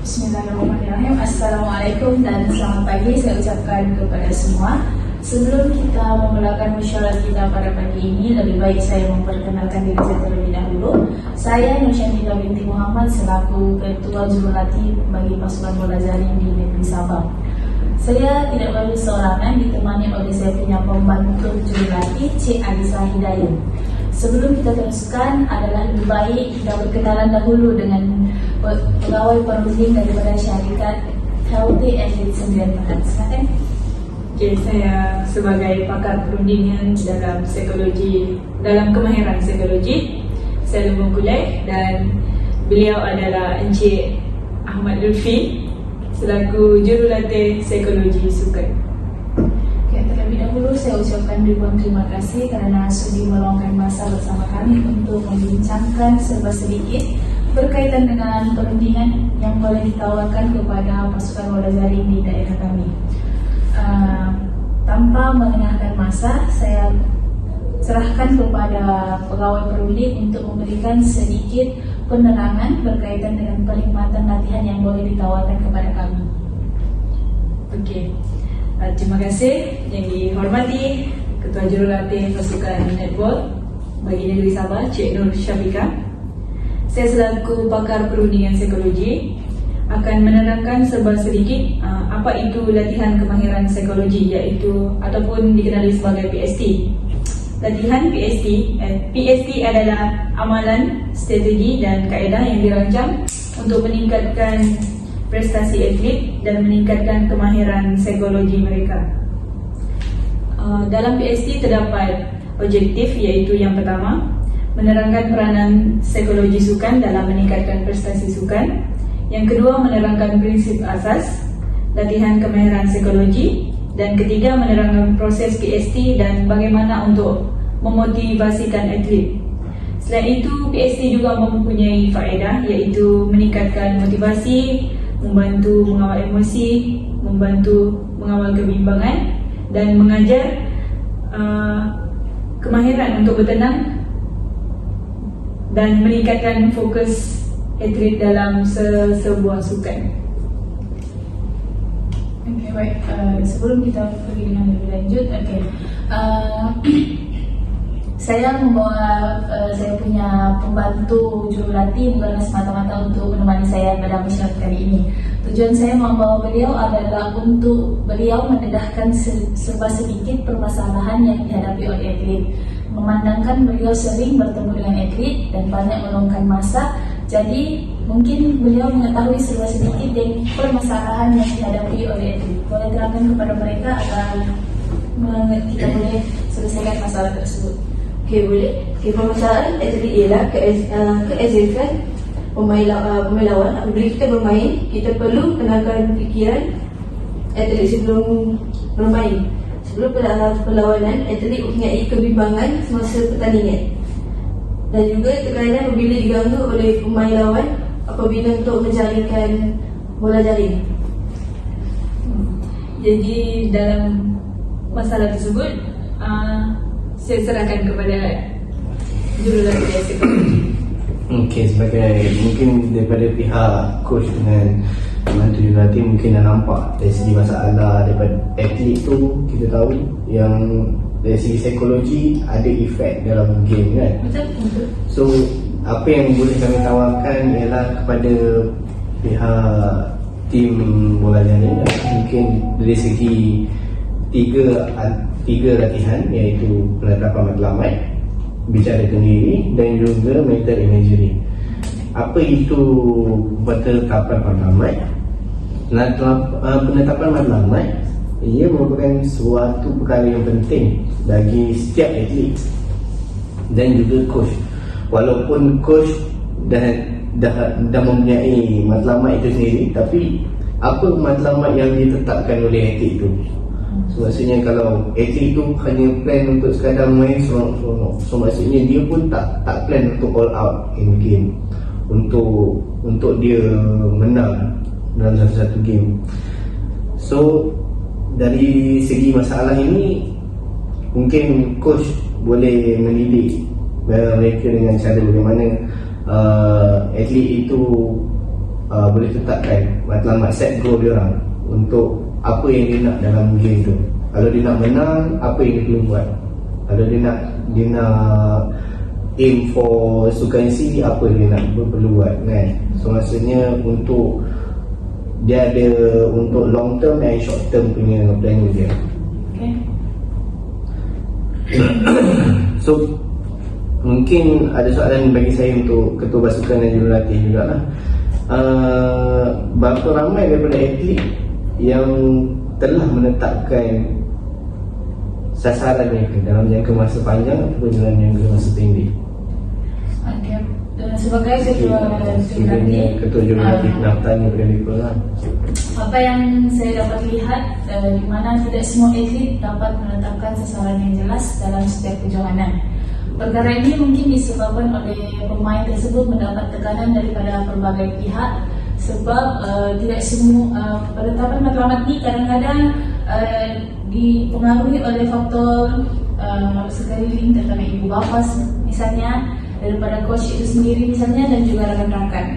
Bismillahirrahmanirrahim. Assalamualaikum dan selamat pagi saya ucapkan kepada semua. Sebelum kita memulakan mesyuarat kita pada pagi ini, lebih baik saya memperkenalkan diri saya terlebih dahulu. Saya Nursyadidah binti Muhammad selaku Ketua Jurulatih bagi Pasukan Bola Jaring di Negeri Sabah. Saya tidak lalu seorangan, ditemani oleh saya punya pembantu jurulatih Cik Alisa Hidayat. Sebelum kita teruskan, adalah lebih baik kita berkenalan dahulu dengan pegawai perunding daripada syarikat Healthy Athlete Sdn Bhd. Silakan. Okay, saya sebagai pakar perundingan dalam psikologi, dalam kemahiran psikologi, saya lembung kuliah, dan beliau adalah Encik Ahmad Lutfi selaku jurulatih psikologi sukan. Okay, terlebih dahulu saya ucapkan ribuan terima kasih kerana sudi meluangkan masa bersama kami untuk membincangkan serba sedikit berkaitan dengan perundingan yang boleh ditawarkan kepada pasukan bola jaring di daerah kami. Tanpa melengahkan masa, saya serahkan kepada pegawai perunding untuk memberikan sedikit penerangan berkaitan dengan perkhidmatan latihan yang boleh ditawarkan kepada kami. Okey, terima kasih yang dihormati Ketua Jurulatih Pasukan Netball bagi Negeri Sabah, Cik Nur Syafika. Saya selaku pakar perundingan psikologi akan menerangkan serba sedikit apa itu latihan kemahiran psikologi, iaitu ataupun dikenali sebagai PST. Latihan PST adalah amalan, strategi dan kaedah yang dirancang untuk meningkatkan prestasi atlet dan meningkatkan kemahiran psikologi mereka. Dalam PST terdapat objektif, iaitu yang pertama, menerangkan peranan psikologi sukan dalam meningkatkan prestasi sukan. Yang kedua, menerangkan prinsip asas latihan kemahiran psikologi. Dan ketiga, menerangkan proses PST dan bagaimana untuk memotivasikan atlet. Selain itu, PST juga mempunyai faedah, iaitu meningkatkan motivasi, membantu mengawal emosi, membantu mengawal kebimbangan, dan mengajar kemahiran untuk bertenang dan meningkatkan fokus atlet dalam sebuah sukan. Okey, baik. Sebelum kita pergi dengan lebih lanjut, saya membawa saya punya pembantu jurulatih bukan semata-mata untuk menemani saya pada mesyuarat kali ini. Tujuan saya membawa beliau adalah untuk beliau mendedahkan serba sedikit permasalahan yang dihadapi oleh atlet. Memandangkan beliau sering bertemu dengan atlet dan banyak meluangkan masa, jadi mungkin beliau mengetahui serba sedikit dari permasalahan yang dihadapi oleh atlet. Boleh terangkan kepada mereka agar kita boleh selesaikan masalah tersebut. Okey, boleh. Okey, permasalahan atlet ialah keazifan pemain lawan. Apabila kita bermain, kita perlu tenangkan fikiran atlet sebelum bermain. Sebelum perlawanan, atlet mempunyai kebimbangan semasa pertandingan. Dan juga tekanan apabila diganggu oleh pemain lawan apabila untuk menjaringkan bola jaring. Jadi dalam masalah tersebut, saya serahkan kepada jurulatih psikologi. Okey, sebagai mungkin daripada pihak coach dengan pembantu jurulatih mungkin dah nampak dari segi masalah daripada atlet tu, kita tahu yang dari segi psikologi ada efek dalam game kan. Betul. So apa yang boleh kami tawarkan ialah kepada pihak tim bola jaring mungkin dari segi tiga latihan, iaitu penetapan matlamat, bicara sendiri dan juga mental imagery. Apa itu penetapan matlamat? Penetapan matlamat ia merupakan suatu perkara yang penting bagi setiap atlet dan juga coach. Walaupun coach dah mempunyai matlamat itu sendiri, tapi apa matlamat yang ditetapkan oleh atlet itu? So maksudnya kalau atlet itu hanya plan untuk sekadar main seronok-seronok, so maksudnya dia pun tak plan untuk all out in game, untuk dia menang dalam satu-satu game. So dari segi masalah ini mungkin coach boleh mendidik mereka dengan cara bagaimana atlet itu boleh tetapkan matlamat set goal dia orang untuk apa yang dia nak dalam game tu. Kalau dia nak menang, apa yang dia perlu buat. Kalau dia nak aim for sukansi, apa dia nak perlu buat kan. So maksudnya untuk dia ada untuk long term dan short term punya plan dia. Okay. So mungkin ada soalan bagi saya untuk ketua pasukan dan jurulatih jugalah. Berapa ramai daripada atlet yang telah menetapkan sasaran mereka dalam jangka masa panjang ataupun dalam jangka masa pendek? Okay. Sebagai ketua Sebenarnya ketua jurulatih nak tanya pada mereka lah. Apa yang saya dapat lihat di mana tidak semua atlet dapat menetapkan sasaran yang jelas dalam setiap perjalanan. Perkara ini mungkin disebabkan oleh pemain tersebut mendapat tekanan daripada pelbagai pihak sebab tidak semua penetapan matlamat ini kadang-kadang dipengaruhi oleh faktor sekeliling terutama ibu bapa misalnya, daripada coach itu sendiri misalnya, dan juga rakan-rakan,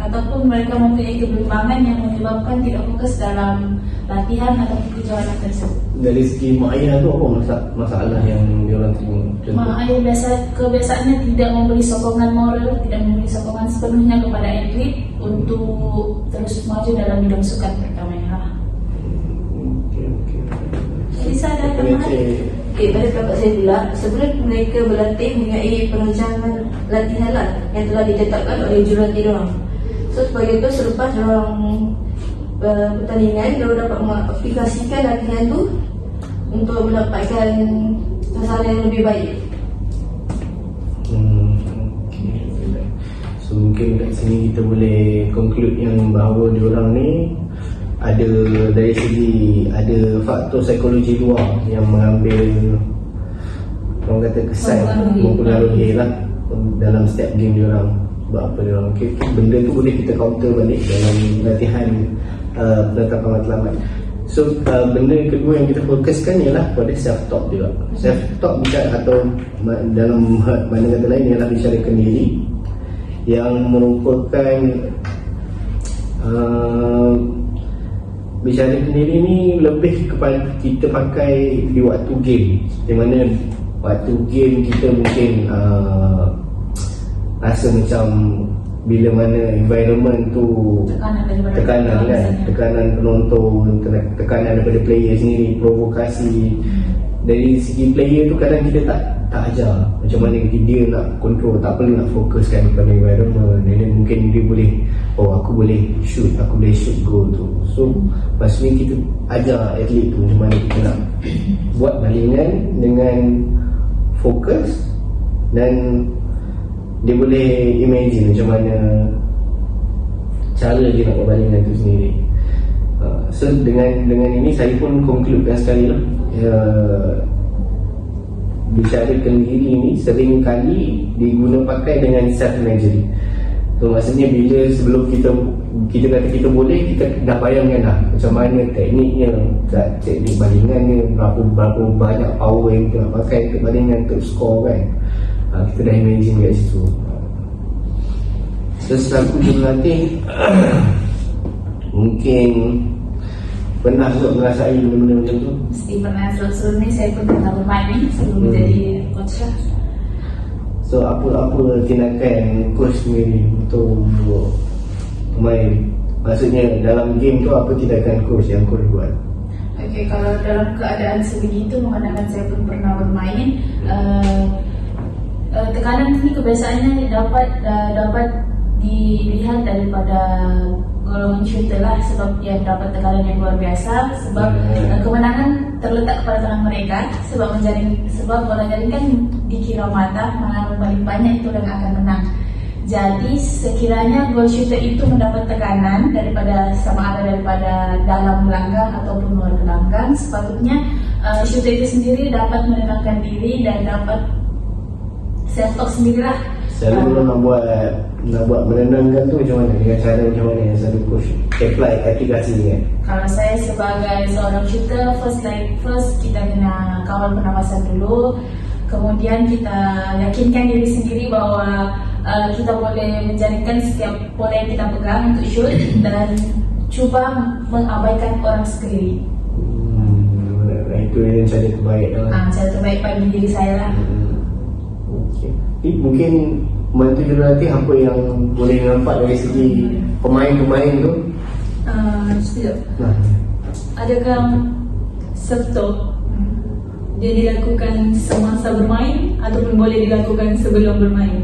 ataupun mereka mempunyai kebimbangan yang menyebabkan tidak fokus dalam latihan atau kejuaraan tersebut. Dari segi mak ayah tu apa masalah yang diorang terima? Mak ayah kebiasaannya tidak memberi sokongan moral, tidak memberi sokongan sepenuhnya kepada atlet untuk terus maju dalam bidang sukan terutamanya. Bisa ada tambahan? Pada pendapat saya pula, sebelum mereka berlatih mempunyai perancangan latihan lah yang telah ditetapkan oleh jurulatih diorang. So sebagai itu selepas diorang pertandingan, diorang dapat mengaplikasikan latihan tu untuk mendapatkan sasaran yang lebih baik. Okay. So mungkin kat sini kita boleh conclude yang bahawa diorang ni ada dari segi ada faktor psikologi luar yang mengambil, orang kata kesan, mempengaruhi lah dalam setiap game diorang. Sebab apa diorang, okay, benda tu boleh kita counter balik dalam latihan penetapan matlamat. So benda kedua yang kita fokuskan ialah pada self-talk juga. Self-talk bicara atau dalam mana kata lain ialah bicarakan diri yang merupakan bicara sendiri ni lebih kepada kita pakai di waktu game, di mana waktu game kita mungkin rasa macam bila mana environment tu tekanan kan, tekanan penonton, tekanan daripada player sendiri, provokasi. Dari segi player tu kadang kita tak ajar macam mana dia nak control, tak perlu nak fokuskan kepada environment. Dan mungkin dia boleh, aku boleh shoot goal tu. So maksudnya kita ajar atlet tu macam mana kita nak buat balingan dengan fokus, dan dia boleh imagine macam mana cara dia nak buat balingan tu sendiri. So dengan ini saya pun concludekan sekali lah, bicarakan diri ni sering kali diguna pakai dengan self-imagery. So maksudnya bila sebelum kita kata kita boleh, kita dah bayangkan dah macam mana tekniknya, teknik balingannya, berapa banyak power yang kita nak pakai untuk balingan, untuk score kan. Kita dah imagine kat situ. So selaku jurulatih mungkin pernah juga merasai benda-benda macam tu? Mesti pernah. Sebelum ni saya pun pernah bermain ni sebelum menjadi coach lah. So apa tindakan coach sendiri untuk pemain? Maksudnya dalam game tu apa tindakan coach yang coach buat? Okay, kalau dalam keadaan sebegitu, mengatakan saya pun pernah bermain, tekanan ini kebiasaannya dapat dilihat daripada golongan shooter lah, sebab dia dapat tekanan yang luar biasa. Sebab kemenangan terletak pada tangan mereka, sebab bola jaring kan dikira mata, mana paling banyak itu yang akan menang. Jadi sekiranya goal shooter itu mendapat tekanan daripada sama ada daripada dalam gelanggang ataupun luar gelanggang, sepatutnya shooter itu sendiri dapat menenangkan diri dan dapat self-talk sendirilah. Selalu nak buat menenangkan tu macam mana? Dengan cara macam mana yang selalu coach apply aplikasi ni kan? Kalau saya sebagai seorang shooter, first kita kena kawal pernafasan dulu. Kemudian kita yakinkan diri sendiri bahawa kita boleh menjaringkan setiap bola yang kita pegang untuk shoot dan cuba mengabaikan orang sekeliling. Itu yang cara terbaik lah. Cara terbaik bagi diri saya lah. Okay. Mungkin membantu jurulatih apa yang boleh nampak dari segi pemain-pemain tu? Sekejap. Nah, Adakah self-talk dia dilakukan semasa bermain ataupun boleh dilakukan sebelum bermain?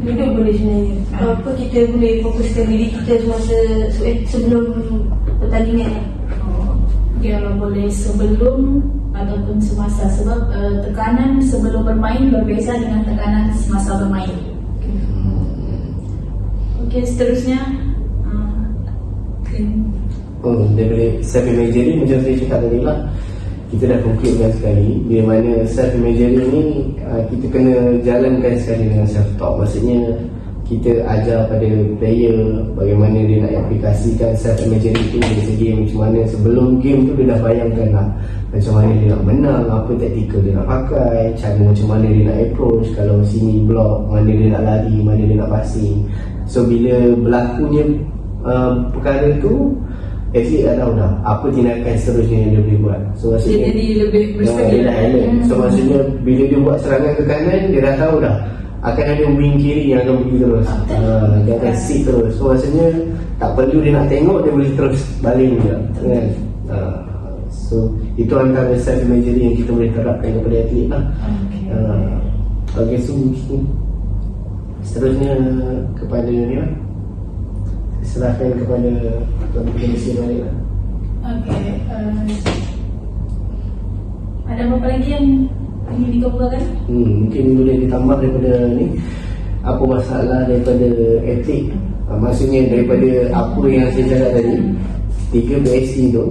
Duduk boleh sebenarnya. Apa kita boleh fokuskan diri kita semasa sebelum pertandingan. Kalau boleh sebelum ataupun semasa, sebab tekanan sebelum bermain berbeza dengan tekanan semasa bermain. Okey, seterusnya daripada self-imagery macam saya cakap tadi lah, kita dah concludekan sekali bila mana self-imagery ni kita kena jalankan sekali dengan self-talk. Maksudnya kita ajar pada player bagaimana dia nak aplikasikan self-imagery tu dari segi macam mana sebelum game tu dia dah bayangkan lah macam mana dia nak menang, apa taktikal dia nak pakai, cara macam mana dia nak approach, kalau sini block, mana dia nak lari, mana dia nak passing. So bila berlakunya perkara tu, atlet dah tahu dah apa tindakan seterusnya yang dia boleh buat. So dia maksudnya jadi lebih dia bersedia. dah alert. So maksudnya bila dia buat serangan ke kanan, dia dah tahu dah akan ada wing kiri yang akan pergi terus. Dia akan sit terus. So maksudnya tak perlu dia nak tengok, dia boleh terus baling je kan. So itu antara self-imagery yang kita boleh terapkan kepada atlet lah. Okay, so seterusnya kepada ni lah, serahkan kepada Tuan Polisi balik lah. Ada apa lagi yang ingin dikemukakan? Mungkin boleh ditambah daripada ni, apa masalah daripada atlet. Maksudnya daripada apa yang saya cakap tadi, 3 BSC tu,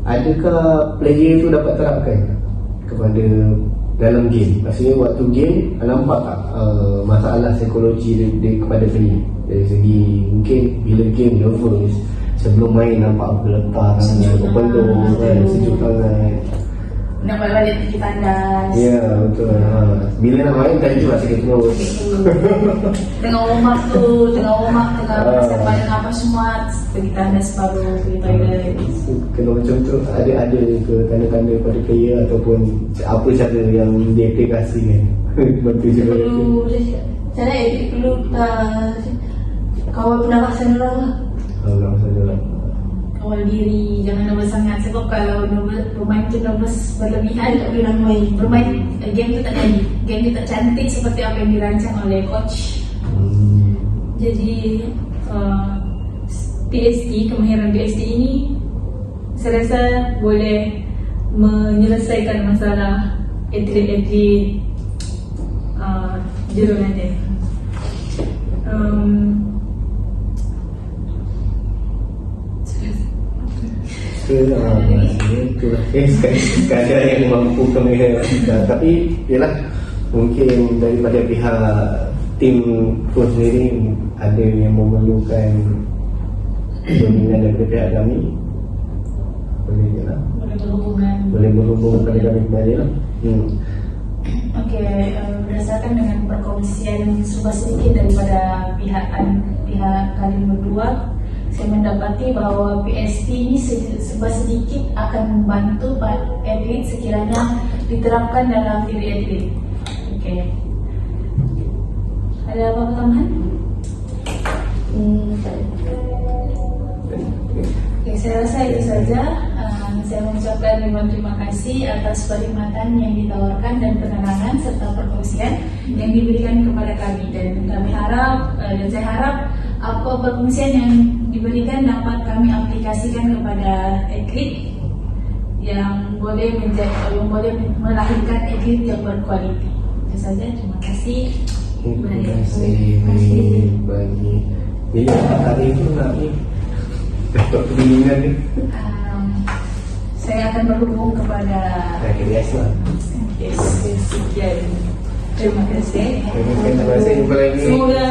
adakah player tu dapat terapkan kepada dalam game? Maksudnya waktu game nampak tak masalah psikologi dia kepada player dari segi mungkin bila game nervous, sebelum main nampak bergetar tangan, berpeluh kan, sejuk tangan, Nak balik tinggi tandas. ya betul. Bila nak main tadi tu rasa terus Tengah warm up tu, tengah rasa badan apa semua, pergi tandas baru pergi toilet. kena macam tu. Ada ke tanda-tanda pada player ataupun apa cara yang diaplikasikan bantu juga Perlu cara atlet perlu kawal pernafasan orang lah. Allah masalah. Kawal diri, jangan nervous sangat. Sebab kalau bermain tu nervous berlebihan, Tak boleh nak main. bermain game tu tak jadi. Game tu tak cantik seperti apa yang dirancang oleh coach. Jadi PST, kemahiran PST ini saya rasa boleh menyelesaikan masalah atlet-atlet jurulatih. Keadaan yang mampu kami tapi yalah, mungkin daripada pihak tim tu sendiri ada yang memerlukan bimbingan daripada pihak kami, boleh je lah, boleh berhubung kepada kami kembali lah. Berdasarkan dengan perkongsian serba sedikit daripada pihak kalian berdua, saya mendapati bahawa PST ini serba sedikit akan membantu atlet sekiranya diterapkan dalam diri atlet. Ada apa-apa tambahan? Saya rasa itu saja. Saya mengucapkan terima kasih atas perkhidmatan yang ditawarkan dan penerangan serta perkongsian yang diberikan kepada kami, dan saya harap apa perkongsian yang diberikan dapat kami aplikasikan kepada atlet yang boleh melahirkan atlet yang berkualiti. Itu saja. Terima kasih. Terima kasih bagi bila hari itu nak ni dapat bimbingan ni. Saya akan berhubung kepada KDS lah. Sekian. Terima kasih. Terima kasih jumpa lagi. Semoga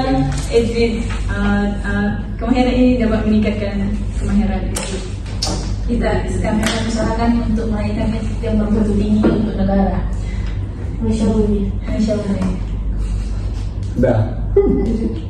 atlet kemahiran ini dapat meningkatkan kemahiran atlet. kami akan usahakan untuk melahirkan atlet yang bermutu tinggi untuk negara. Masya Allah. InsyaAllah. Dah.